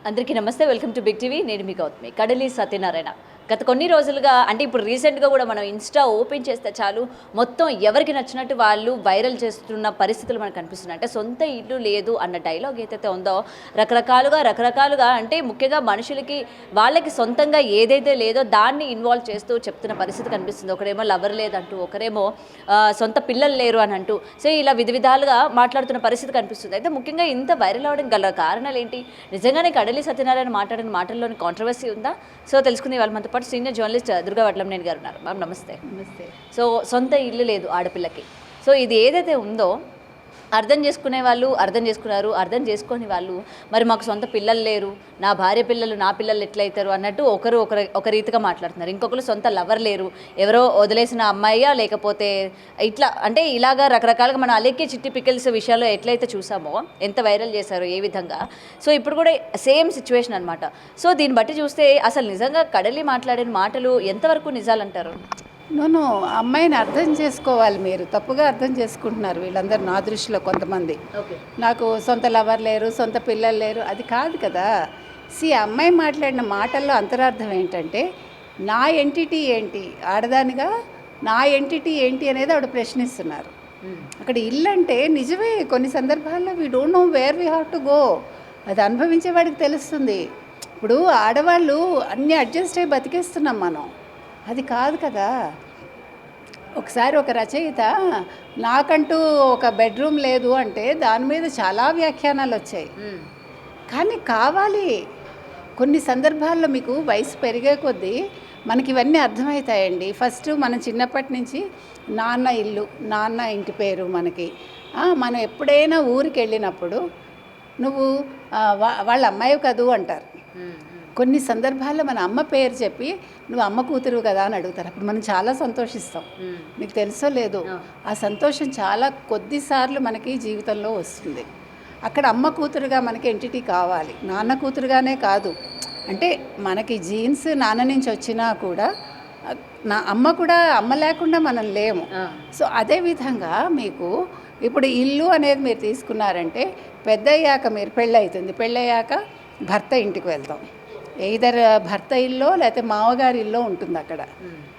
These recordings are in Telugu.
అందరికీ నమస్తే. Welcome to Big TV. నేను మీ గౌతమి. కడలి సత్యనారాయణ గత కొన్ని రోజులుగా, అంటే ఇప్పుడు రీసెంట్గా కూడా మనం ఇన్స్టా ఓపెన్ చేస్తే చాలు మొత్తం ఎవరికి నచ్చినట్టు వాళ్ళు వైరల్ చేస్తున్న పరిస్థితులు మనకు కనిపిస్తున్నాయి. అంటే సొంత ఇల్లు లేదు అన్న డైలాగ్ ఏదైతే ఉందో రకరకాలుగా అంటే ముఖ్యంగా మనుషులకి వాళ్ళకి సొంతంగా ఏదైతే లేదో దాన్ని ఇన్వాల్వ్ చేస్తూ చెప్తున్న పరిస్థితి కనిపిస్తుంది. ఒకరేమో లవర్ లేదంటూ, ఒకరేమో సొంత పిల్లలు లేరు అని అంటూ, సో ఇలా విధాలుగా మాట్లాడుతున్న పరిస్థితి కనిపిస్తుంది. అయితే ముఖ్యంగా ఇంత వైరల్ అవడం గల కారణాలు ఏంటి? నిజంగానే కడలి సత్యనారాయణ మాట్లాడిన మాటల్లోని కాంట్రవర్సీ ఉందా? సో తెలుసుకుంది వాళ్ళ మనతో పాటు సీనియర్ జర్నలిస్ట్ దుర్గా వడ్లంనేని గారు ఉన్నారు. మ్యామ్ నమస్తే. నమస్తే. సో సొంత ఇల్లు లేదు ఆడపిల్లకి. సో ఇది ఏదైతే ఉందో అర్థం చేసుకునే వాళ్ళు అర్థం చేసుకున్నారు, అర్థం చేసుకొని వాళ్ళు మరి మాకు సొంత పిల్లలు లేరు, నా భార్య పిల్లలు నా పిల్లలు ఎట్లయితారు అన్నట్టు ఒక రీతిగా మాట్లాడుతున్నారు. ఇంకొకరు సొంత లవర్ లేరు, ఎవరో వదిలేసిన అమ్మాయ్యా లేకపోతే ఇట్లా, అంటే ఇలాగా రకరకాలుగా మన అలెక్కి చిట్టి పికిల్స్ విషయాల్లో ఎట్లయితే చూసామో, ఎంత వైరల్ చేశారో ఏ విధంగా, సో ఇప్పుడు కూడా సేమ్ సిచ్యువేషన్ అనమాట. సో దీన్ని బట్టి చూస్తే అసలు నిజంగా కడలి మాట్లాడిన మాటలు ఎంతవరకు నిజాలంటారు? నన్ను అమ్మాయిని అర్థం చేసుకోవాలి, మీరు తప్పుగా అర్థం చేసుకుంటున్నారు వీళ్ళందరూ. నా దృష్టిలో కొంతమంది నాకు సొంత లవర్ లేరు, సొంత పిల్లలు లేరు, అది కాదు కదా. అమ్మాయి మాట్లాడిన మాటల్లో అంతరార్థం ఏంటంటే, నా ఎంటిటీ ఏంటి, ఆడదానిగా నా ఎంటిటీ ఏంటి అనేది ఆవిడ ప్రశ్నిస్తున్నారు. అక్కడ ఇల్లు అంటే నిజమే, కొన్ని సందర్భాల్లో we don't know where we have to go, అది అనుభవించే వాడికి తెలుస్తుంది. ఇప్పుడు ఆడవాళ్ళు అన్నీ అడ్జస్ట్ అయ్యి బతికేస్తున్నాం మనం, అది కాదు కదా. ఒకసారి ఒక రచయిత నాకంటూ ఒక బెడ్రూమ్ లేదు అంటే దాని మీద చాలా వ్యాఖ్యానాలు వచ్చాయి. కానీ కావాలి, కొన్ని సందర్భాల్లో మీకు వయసు పెరిగే కొద్దీ మనకి ఇవన్నీ అర్థమవుతాయండి. ఫస్ట్ మనం చిన్నప్పటి నుంచి నాన్న ఇల్లు, నాన్న ఇంటి పేరు మనకి. మనం ఎప్పుడైనా ఊరికి వెళ్ళినప్పుడు నువ్వు వాళ్ళ అమ్మాయి కదూ అంటారు. కొన్ని సందర్భాల్లో మన అమ్మ పేరు చెప్పి నువ్వు అమ్మ కూతురు కదా అని అడుగుతారు. అప్పుడు మనం చాలా సంతోషిస్తాం. మీకు తెలుసో లేదు, ఆ సంతోషం చాలా కొద్దిసార్లు మనకి జీవితంలో వస్తుంది. అక్కడ అమ్మ కూతురుగా మనకి ఎంటిటీ కావాలి, నాన్న కూతురుగానే కాదు. అంటే మనకి జీన్స్ నాన్న నుంచి వచ్చినా కూడా నా అమ్మ కూడా, అమ్మ లేకుండా మనం లేము. సో అదేవిధంగా మీకు ఇప్పుడు ఇల్లు అనేది మీరు తీసుకున్నారంటే, పెద్దయ్యాక మీరు పెళ్ళవుతుంది, పెళ్ళయ్యాక భర్త ఇంటికి వెళ్తాం. ఎయిదర్ భర్త ఇల్లో లేకపోతే మామగారి ఇల్లో ఉంటుంది.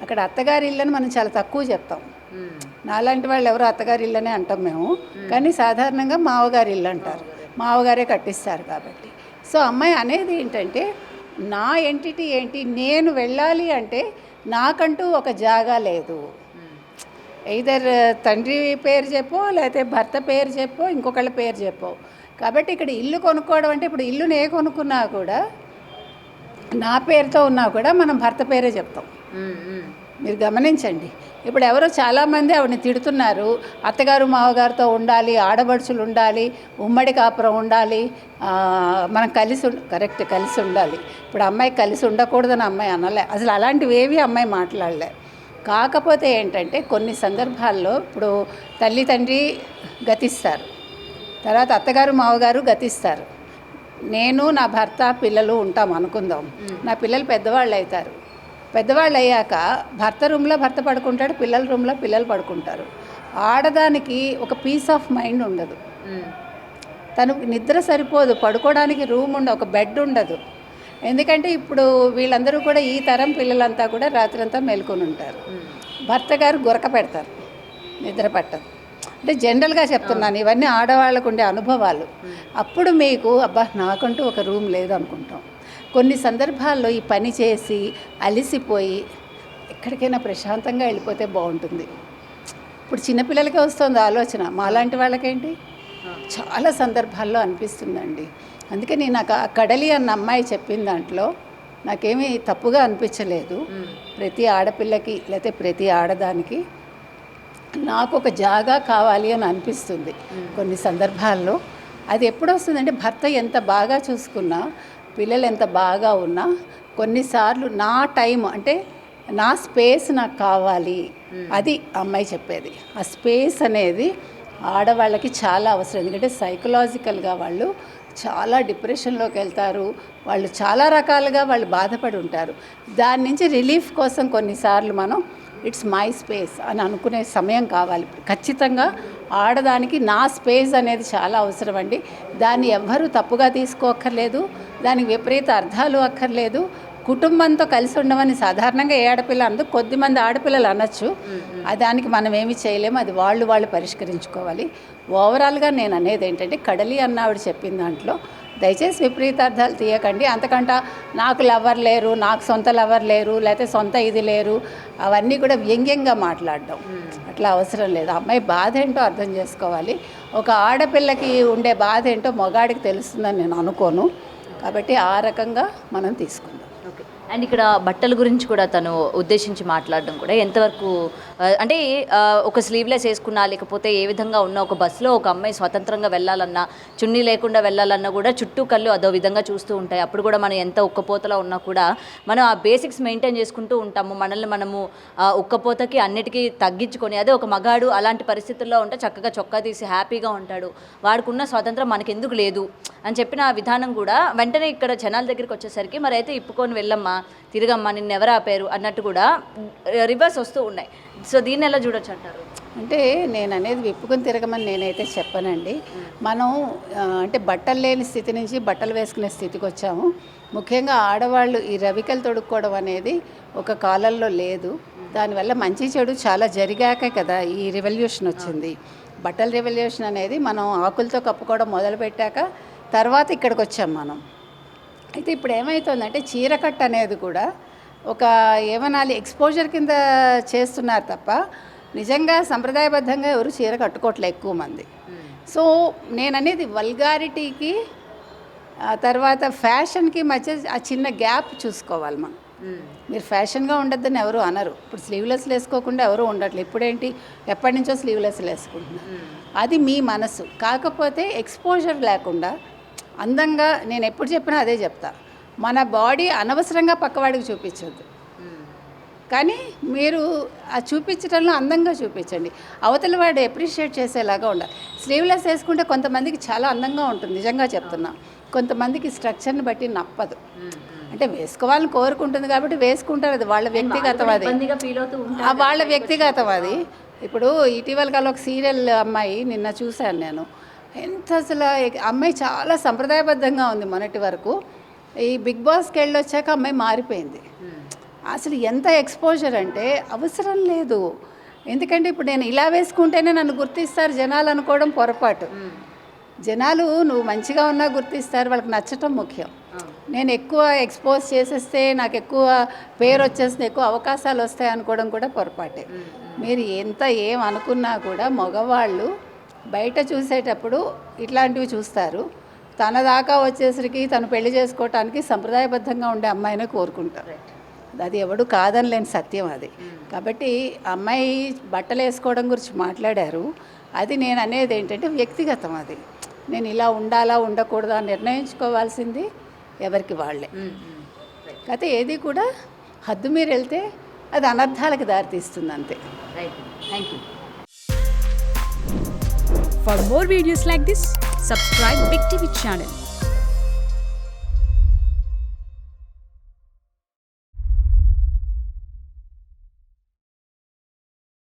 అక్కడ అత్తగారి ఇల్లు అని మనం చాలా తక్కువ చెప్తాం. నాలాంటి వాళ్ళు ఎవరు అత్తగారి ఇల్లు అనే అంటాం మేము, కానీ సాధారణంగా మామగారి ఇల్లు అంటారు, మామగారే కట్టిస్తారు కాబట్టి. సో అమ్మాయి అనేది ఏంటంటే, నా ఎంటిటీ ఏంటి, నేను వెళ్ళాలి అంటే నాకంటూ ఒక జాగా లేదు. ఎయిదర్ తండ్రి పేరు చెప్పో లేకపోతే భర్త పేరు చెప్పో ఇంకొకళ్ళ పేరు చెప్పో. కాబట్టి ఇక్కడ ఇల్లు కొనుక్కోవడం అంటే, ఇప్పుడు ఇల్లు నే కొనుక్కున్నా కూడా నా పేరుతో ఉన్నా కూడా మనం భర్త పేరే చెప్తాం. మీరు గమనించండి. ఇప్పుడు ఎవరో చాలామంది ఆవిడని తిడుతున్నారు, అత్తగారు మావగారితో ఉండాలి, ఆడబడుచులు ఉండాలి, ఉమ్మడి కాపురం ఉండాలి, మనం కరెక్ట్ కలిసి ఉండాలి. ఇప్పుడు అమ్మాయి కలిసి ఉండకూడదని అమ్మాయి అనలే, అసలు అలాంటివి ఏవి అమ్మాయి మాట్లాడలే. కాకపోతే ఏంటంటే కొన్ని సందర్భాల్లో ఇప్పుడు తల్లి తండ్రి గతిస్తారు, తర్వాత అత్తగారు మావగారు గతిస్తారు, నేను నా భర్త పిల్లలు ఉంటాం అనుకుందాం. నా పిల్లలు పెద్దవాళ్ళు అవుతారు. పెద్దవాళ్ళు అయ్యాక భర్త రూమ్లో భర్త పడుకుంటాడు, పిల్లల రూమ్లో పిల్లలు పడుకుంటారు. ఆడదానికి ఒక పీస్ ఆఫ్ మైండ్ ఉండదు, తనకు నిద్ర సరిపోదు, పడుకోవడానికి రూమ్ ఉండదు, ఒక బెడ్ ఉండదు. ఎందుకంటే ఇప్పుడు వీళ్ళందరూ కూడా ఈ తరం పిల్లలంతా కూడా రాత్రంతా మేల్కొని ఉంటారు. భర్త గారు గురక పెడతారు, నిద్ర పట్టదు. అంటే జనరల్గా చెప్తున్నాను, ఇవన్నీ ఆడవాళ్ళకు ఉండే అనుభవాలు. అప్పుడు మీకు అబ్బా నాకంటూ ఒక రూమ్ లేదు అనుకుంటాం. కొన్ని సందర్భాల్లో ఈ పని చేసి అలిసిపోయి ఎక్కడికైనా ప్రశాంతంగా వెళ్ళిపోతే బాగుంటుంది. ఇప్పుడు చిన్నపిల్లలకే వస్తుంది ఆలోచన, మాలాంటి వాళ్ళకేంటి చాలా సందర్భాల్లో అనిపిస్తుందండి. అందుకని నాకు ఆ కడలి అన్న అమ్మాయి చెప్పిన దాంట్లో నాకేమీ తప్పుగా అనిపించలేదు. ప్రతి ఆడపిల్లకి లేకపోతే ప్రతి ఆడదానికి నాకు ఒక జాగా కావాలి అని అనిపిస్తుంది కొన్ని సందర్భాల్లో. అది ఎప్పుడు వస్తుందంటే, భర్త ఎంత బాగా చూసుకున్నా, పిల్లలు ఎంత బాగా ఉన్నా, కొన్నిసార్లు నా టైం అంటే నా స్పేస్ నాకు కావాలి, అది అమ్మాయి చెప్పేది. ఆ స్పేస్ అనేది ఆడవాళ్ళకి చాలా అవసరం. ఎందుకంటే సైకలాజికల్గా వాళ్ళు చాలా డిప్రెషన్లోకి వెళ్తారు, వాళ్ళు చాలా రకాలుగా వాళ్ళు బాధపడి ఉంటారు. దాని నుంచి రిలీఫ్ కోసం కొన్నిసార్లు మనం ఇట్స్ మై స్పేస్ అని అనుకునే సమయం కావాలి. ఖచ్చితంగా ఆడదానికి నా స్పేస్ అనేది చాలా అవసరం అండి. దాన్ని ఎవ్వరూ తప్పుగా తీసుకోక్కర్లేదు, దానికి విపరీత అర్థాలు అక్కర్లేదు. కుటుంబంతో కలిసి ఉండమని సాధారణంగా ఏ ఆడపిల్ల అందుకు కొద్దిమంది ఆడపిల్లలు అనొచ్చు. దానికి మనం ఏమి చేయలేము, అది వాళ్ళు పరిష్కరించుకోవాలి. ఓవరాల్గా నేను అనేది ఏంటంటే కడలి అన్న ఆవిడ చెప్పిన దాంట్లో దయచేసి విపరీతార్థాలు తీయకండి. అంతకంట నాకు లవర్ లేరు, నాకు సొంత లవర్ లేరు, లేకపోతే సొంత ఇది లేరు, అవన్నీ కూడా వ్యంగ్యంగా మాట్లాడడం అట్లా అవసరం లేదు. అమ్మాయి బాధ ఏంటో అర్థం చేసుకోవాలి. ఒక ఆడపిల్లకి ఉండే బాధ ఏంటో మగాడికి తెలుస్తుందని నేను అనుకోను. కాబట్టి ఆ రకంగా మనం తీసుకుందాం. ఓకే. అండ్ ఇక్కడ బట్టల గురించి కూడా తను ఉద్దేశించి మాట్లాడడం కూడా ఎంతవరకు అంటే ఒక స్లీవ్లెస్ వేసుకున్నా లేకపోతే ఏ విధంగా ఉన్నా ఒక బస్సులో ఒక అమ్మాయి స్వతంత్రంగా వెళ్ళాలన్నా చున్నీ లేకుండా వెళ్ళాలన్నా కూడా చుట్టూ కళ్ళు అదో విధంగా చూస్తూ ఉంటాయి. అప్పుడు కూడా మనం ఎంత ఉక్కపోతలో ఉన్నా కూడా మనం ఆ బేసిక్స్ మెయింటైన్ చేసుకుంటూ ఉంటాము. మనల్ని మనము ఉక్కపోతకి అన్నిటికీ తగ్గించుకొని, అదే ఒక మగాడు అలాంటి పరిస్థితుల్లో ఉంటే చక్కగా చొక్కా తీసి హ్యాపీగా ఉంటాడు. వాడుకున్న స్వాతంత్రం మనకెందుకు లేదు అని చెప్పిన విధానం కూడా వెంటనే ఇక్కడ జనాల దగ్గరికి వచ్చేసరికి మరి అయితే ఇప్పుకొని వెళ్ళమ్మా, తిరగమ్మా, నిన్ను ఎవరు ఆపారు అన్నట్టు కూడా రివర్స్ వస్తూ ఉన్నాయి. సో దీన్ని ఎలా చూడొచ్చు అంటారు? అంటే నేను అనేది విప్పుకొని తిరగమని నేనైతే చెప్పనండి. మనం అంటే బట్టలు లేని స్థితి నుంచి బట్టలు వేసుకునే స్థితికి వచ్చాము. ముఖ్యంగా ఆడవాళ్ళు ఈ రవికలు తొడుక్కోవడం అనేది ఒక కాలంలో లేదు. దానివల్ల మంచి చెడు చాలా జరిగాకే కదా ఈ రెవల్యూషన్ వచ్చింది. బట్టల రెవల్యూషన్ అనేది మనం ఆకులతో కప్పుకోవడం మొదలుపెట్టాక తర్వాత ఇక్కడికి వచ్చాం మనం. అయితే ఇప్పుడు ఏమవుతుందంటే చీరకట్ట అనేది కూడా ఒక ఏమనాలి ఎక్స్పోజర్ కింద చేస్తున్నారు తప్ప నిజంగా సంప్రదాయబద్ధంగా ఎవరు చీర కట్టుకోవట్లే ఎక్కువ మంది. సో నేను అనేది వల్గారిటీకి తర్వాత ఫ్యాషన్కి మధ్య ఆ చిన్న గ్యాప్ చూసుకోవాలి మనం. మీరు ఫ్యాషన్గా ఉండొద్దని ఎవరు అనరు. ఇప్పుడు స్లీవ్లెస్లు వేసుకోకుండా ఎవరు ఉండట్లేదు. ఇప్పుడేంటి ఎప్పటి నుంచో స్లీవ్లెస్లు వేసుకుంటున్నారు. అది మీ మనసు. కాకపోతే ఎక్స్పోజర్ లేకుండా అందంగా నేను ఎప్పుడు చెప్పినా అదే చెప్తా, మన బాడీ అనవసరంగా పక్కవాడికి చూపించొద్దు. కానీ మీరు ఆ చూపించడంలో అందంగా చూపించండి. అవతల వాడు అప్రిషియేట్ చేసేలాగా ఉండాలి. స్లీవ్లెస్ వేసుకుంటే కొంతమందికి చాలా అందంగా ఉంటుంది, నిజంగా చెప్తున్నా. కొంతమందికి స్ట్రక్చర్ని బట్టి నప్పదు. అంటే వేసుకోవాలని కోరుకుంటుంది కాబట్టి వేసుకుంటారు, అది వాళ్ళ వ్యక్తిగతం. అది వాళ్ళ వ్యక్తిగతం. అది ఇప్పుడు ఇటీవల కాలం ఒక సీరియల్ అమ్మాయి నిన్న చూశాను నేను. ఎంత అసలు అమ్మాయి చాలా సంప్రదాయబద్ధంగా ఉంది మొన్నటి వరకు. ఈ బిగ్ బాస్కి వెళ్ళొచ్చాక అమ్మాయి మారిపోయింది. అసలు ఎంత ఎక్స్పోజర్ అంటే అవసరం లేదు. ఎందుకంటే ఇప్పుడు నేను ఇలా వేసుకుంటేనే నన్ను గుర్తిస్తారు జనాలు అనుకోవడం పొరపాటు. జనాలు నువ్వు మంచిగా ఉన్నా గుర్తిస్తారు, వాళ్ళకి నచ్చటం ముఖ్యం. నేను ఎక్కువ ఎక్స్పోజ్ చేసేస్తే నాకు ఎక్కువ పేరు వచ్చేస్తే ఎక్కువ అవకాశాలు వస్తాయి అనుకోవడం కూడా పొరపాటే. మీరు ఎంత ఏం అనుకున్నా కూడా మగవాళ్ళు బయట చూసేటప్పుడు ఇట్లాంటివి చూస్తారు. తన దాకా వచ్చేసరికి తను పెళ్లి చేసుకోవటానికి సంప్రదాయబద్ధంగా ఉండే అమ్మాయినే కోరుకుంటారు. అది ఎవడు కాదనిలేని సత్యం అది. కాబట్టి అమ్మాయి బట్టలు వేసుకోవడం గురించి మాట్లాడారు. అది నేను అనేది ఏంటంటే వ్యక్తిగతం. అది నేను ఇలా ఉండాలా ఉండకూడదా నిర్ణయించుకోవాల్సింది ఎవరికి వాళ్ళే. అయితే ఏది కూడా హద్దు మీరు వెళ్తే అది అనర్థాలకు దారితీస్తుంది అంతే. Thank you. For more videos like this, subscribe Big TV channel.